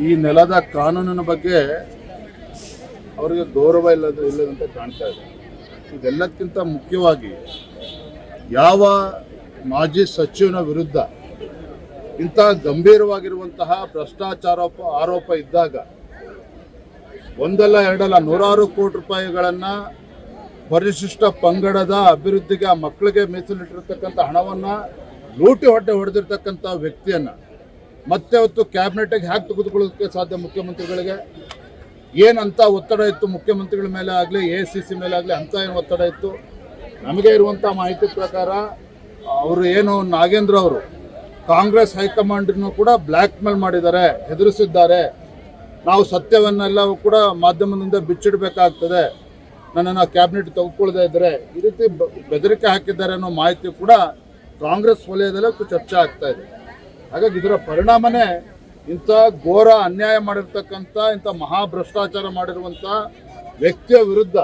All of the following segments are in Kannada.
ಈ ನೆಲದ ಕಾನೂನಿನ ಬಗ್ಗೆ ಅವರಿಗೆ ಗೌರವ ಇಲ್ಲದಂತೆ ಕಾಣ್ತಾ ಇದೆ. ಇದೆಲ್ಲಕ್ಕಿಂತ ಮುಖ್ಯವಾಗಿ ಯಾವ ಮಾಜಿ ಸಚಿವನ ವಿರುದ್ಧ ಇಂಥ ಗಂಭೀರವಾಗಿರುವಂತಹ ಭ್ರಷ್ಟಾಚಾರ ಆರೋಪ ಇದ್ದಾಗ ಒಂದಲ್ಲ ಎರಡಲ್ಲ ನೂರಾರು ಕೋಟಿ ರೂಪಾಯಿಗಳನ್ನು ಪರಿಶಿಷ್ಟ ಪಂಗಡದ ಅಭಿವೃದ್ಧಿಗೆ ಆ ಮಕ್ಕಳಿಗೆ ಮೀಸಲಿಟ್ಟಿರ್ತಕ್ಕಂಥ ಹಣವನ್ನು ಲೂಟಿ ಹೊಡೆದಿರ್ತಕ್ಕಂಥ ವ್ಯಕ್ತಿಯನ್ನು ಮತ್ತೆ ಅವತ್ತು ಕ್ಯಾಬಿನೆಟ್ಗೆ ಹ್ಯಾಕ್ ತೆಗೆದುಕೊಳ್ಳೋದಕ್ಕೆ ಸಾಧ್ಯ? ಮುಖ್ಯಮಂತ್ರಿಗಳಿಗೆ ಏನಂತ ಒತ್ತಡ ಇತ್ತು ಮುಖ್ಯಮಂತ್ರಿಗಳ ಮೇಲೆ ಆಗಲಿ ACC ಮೇಲೆ ಆಗಲಿ ಅಂತ ಏನು ಒತ್ತಡ ಇತ್ತು? ನಮಗೆ ಇರುವಂಥ ಮಾಹಿತಿ ಪ್ರಕಾರ ಅವರು ಏನು ನಾಗೇಂದ್ರ ಅವರು ಕಾಂಗ್ರೆಸ್ ಹೈಕಮಾಂಡನ್ನು ಕೂಡ ಬ್ಲ್ಯಾಕ್ ಮೇಲ್ ಮಾಡಿದ್ದಾರೆ, ಹೆದರಿಸಿದ್ದಾರೆ. ನಾವು ಸತ್ಯವನ್ನೆಲ್ಲ ಕೂಡ ಮಾಧ್ಯಮದಿಂದ ಬಿಚ್ಚಿಡಬೇಕಾಗ್ತದೆ, ನನ್ನನ್ನು ಕ್ಯಾಬಿನೆಟ್ ತೆಗೆದುಕೊಳ್ಳದೇ ಇದ್ದರೆ ಈ ರೀತಿ ಬೆದರಿಕೆ ಹಾಕಿದ್ದಾರೆ ಅನ್ನೋ ಮಾಹಿತಿ ಕೂಡ ಕಾಂಗ್ರೆಸ್ ವಲಯದಲ್ಲೇ ಚರ್ಚೆ ಆಗ್ತಾ ಇದೆ. ಹಾಗಾಗಿ ಇದರ ಪರಿಣಾಮನೇ ಇಂಥ ಘೋರ ಅನ್ಯಾಯ ಮಾಡಿರ್ತಕ್ಕಂಥ ಇಂಥ ಮಹಾಭ್ರಷ್ಟಾಚಾರ ಮಾಡಿರುವಂಥ ವ್ಯಕ್ತಿಯ ವಿರುದ್ಧ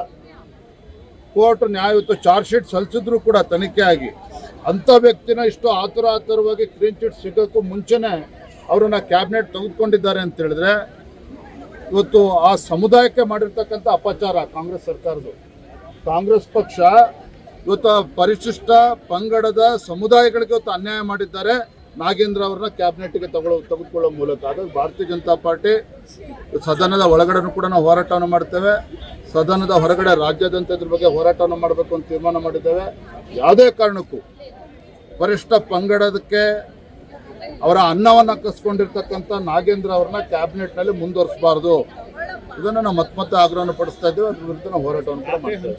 ಕೋರ್ಟ್ ನ್ಯಾಯಯುತ ಚಾರ್ಜ್ ಶೀಟ್ ಸಲ್ಲಿಸಿದ್ರು ಕೂಡ ತನಿಖೆ ಆಗಿ ಅಂಥ ವ್ಯಕ್ತಿನ ಇಷ್ಟು ಆತುರವಾಗಿ ಕ್ಲೀನ್ ಚಿಟ್ ಸಿಗೋಕ್ಕೂ ಮುಂಚೆನೇ ಅವರನ್ನು ಕ್ಯಾಬಿನೆಟ್ ತೆಗೆದುಕೊಂಡಿದ್ದಾರೆ ಅಂತ ಹೇಳಿದ್ರೆ ಇವತ್ತು ಆ ಸಮುದಾಯಕ್ಕೆ ಮಾಡಿರ್ತಕ್ಕಂಥ ಅಪಚಾರ ಕಾಂಗ್ರೆಸ್ ಸರ್ಕಾರದ್ದು. ಕಾಂಗ್ರೆಸ್ ಪಕ್ಷ ಇವತ್ತು ಪರಿಶಿಷ್ಟ ಪಂಗಡದ ಸಮುದಾಯಗಳಿಗೆ ಇವತ್ತು ಅನ್ಯಾಯ ಮಾಡಿದ್ದಾರೆ ನಾಗೇಂದ್ರ ಅವ್ರನ್ನ ಕ್ಯಾಬಿನೆಟ್ಗೆ ತೆಗೆದುಕೊಳ್ಳೋ ಮೂಲಕ. ಹಾಗಾಗಿ ಭಾರತೀಯ ಜನತಾ ಪಾರ್ಟಿ ಸದನದ ಒಳಗಡೆನೂ ಕೂಡ ನಾವು ಹೋರಾಟವನ್ನು ಮಾಡ್ತೇವೆ, ಸದನದ ಹೊರಗಡೆ ರಾಜ್ಯಾದ್ಯಂತ ಇದ್ರ ಬಗ್ಗೆ ಹೋರಾಟವನ್ನು ಮಾಡಬೇಕು ಅಂತ ತೀರ್ಮಾನ ಮಾಡಿದ್ದೇವೆ. ಯಾವುದೇ ಕಾರಣಕ್ಕೂ ಪರಿಶಿಷ್ಟ ಪಂಗಡದಕ್ಕೆ ಅವರ ಅನ್ನವನ್ನು ಕಸ್ಕೊಂಡಿರ್ತಕ್ಕಂಥ ನಾಗೇಂದ್ರ ಅವ್ರನ್ನ ಕ್ಯಾಬಿನೆಟ್ನಲ್ಲಿ ಮುಂದುವರಿಸಬಾರ್ದು. ಇದನ್ನು ನಾವು ಮತ್ತೆ ಆಗ್ರಹವನ್ನು ಪಡಿಸ್ತಾ ಇದ್ದೇವೆ. ಅದ್ರ ವಿರುದ್ಧ ನಾವು ಹೋರಾಟವನ್ನು ಕೂಡ ಮಾಡ್ತೇವೆ.